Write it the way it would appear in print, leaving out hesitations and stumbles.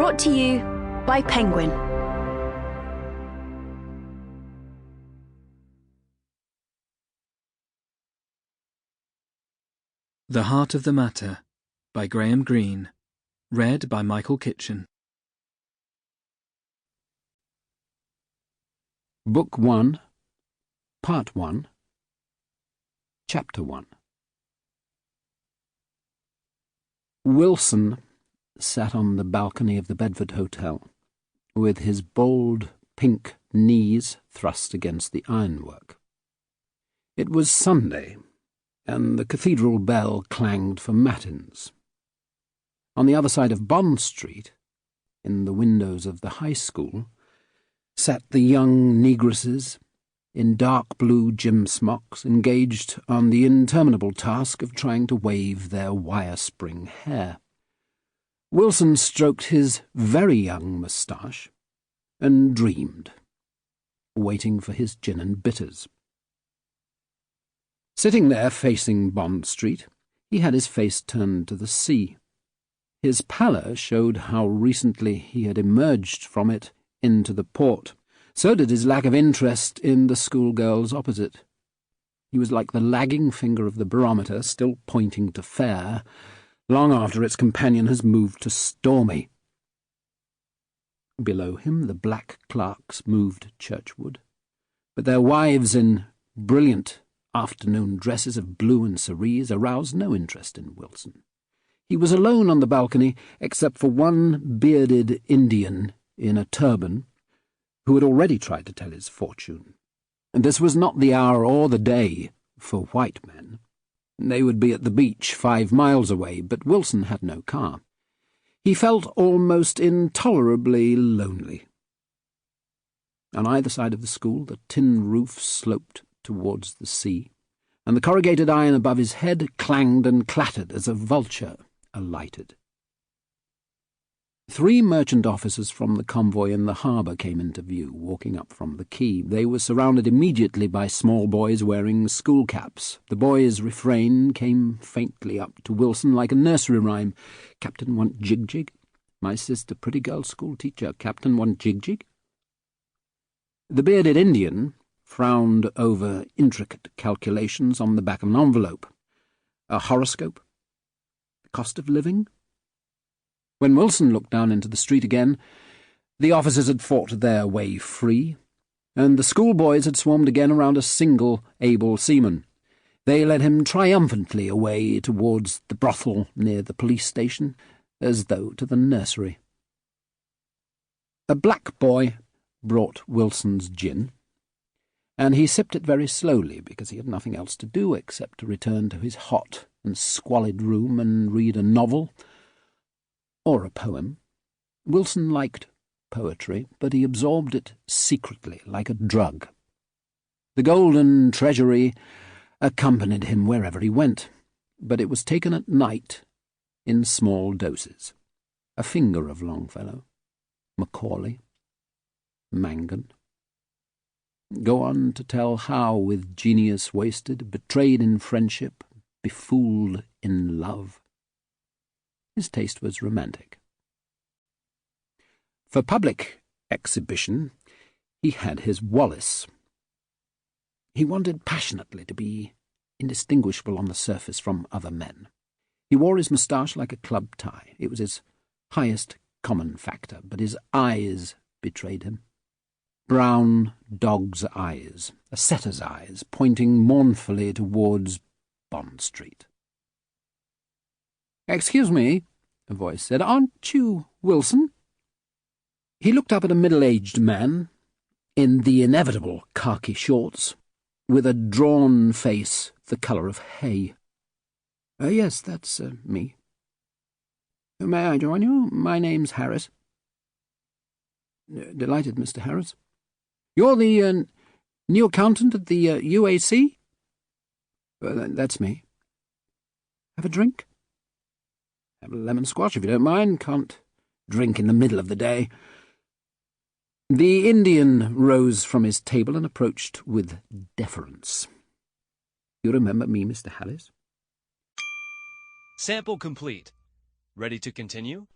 Brought to you by Penguin. The Heart of the Matter by Greene. Read by Michael Kitchen. Book 1, Part 1, Chapter 1. Wilson sat on the balcony of the Bedford Hotel, with his bold pink knees thrust against the ironwork. It was Sunday, and the cathedral bell clanged for matins. On the other side of Bond Street, in the windows of the high school, sat the young negresses in dark blue gym smocks, engaged on the interminable task of trying to wave their wire-spring hair. Wilson stroked his very young moustache and dreamed, waiting for his gin and bitters. Sitting there facing Bond Street, he had his face turned to the sea. His pallor showed how recently he had emerged from it into the port. So did his lack of interest in the schoolgirls opposite. He was like the lagging finger of the barometer, still pointing to fair, long after its companion has moved to stormy. Below him the black clerks moved churchward, but their wives in brilliant afternoon dresses of blue and cerise aroused no interest in Wilson. He was alone on the balcony, except for one bearded Indian in a turban, who had already tried to tell his fortune. And this was not the hour or the day for white men. They would be at the beach 5 miles away, but Wilson had no car. He felt almost intolerably lonely. On either side of the school, the tin roof sloped towards the sea, and the corrugated iron above his head clanged and clattered as a vulture alighted. 3 merchant officers from the convoy in the harbour came into view, walking up from the quay. They were surrounded immediately by small boys wearing school caps. The boys' refrain came faintly up to Wilson like a nursery rhyme. "Captain want jig-jig? My sister pretty girl school teacher. Captain want jig-jig?" The bearded Indian frowned over intricate calculations on the back of an envelope. A horoscope? The cost of living? When Wilson looked down into the street again, the officers had fought their way free, and the schoolboys had swarmed again around a single able seaman. They led him triumphantly away towards the brothel near the police station, as though to the nursery. A black boy brought Wilson's gin, and he sipped it very slowly because he had nothing else to do except to return to his hot and squalid room and read a novel or a poem. Wilson liked poetry, but he absorbed it secretly, like a drug. The golden treasury accompanied him wherever he went, but it was taken at night in small doses. A finger of Longfellow, Macaulay, Mangan. Go on to tell how, with genius wasted, betrayed in friendship, befooled in love. His taste was romantic. For public exhibition, he had his Wallace. He wanted passionately to be indistinguishable on the surface from other men. He wore his moustache like a club tie. It was his highest common factor, but his eyes betrayed him. Brown dog's eyes, a setter's eyes, pointing mournfully towards Bond Street. "Excuse me," a voice said, "aren't you Wilson?" He looked up at a middle-aged man in the inevitable khaki shorts, with a drawn face the colour of hay. Yes, that's me." "May I join you? My name's Harris." "Delighted, Mr. Harris." "You're the new accountant at the UAC?" "That's me." "Have a drink?" "Have a lemon squash if you don't mind. Can't drink in the middle of the day." The Indian rose from his table and approached with deference. "You remember me, Mr. Harris?" Sample complete. Ready to continue?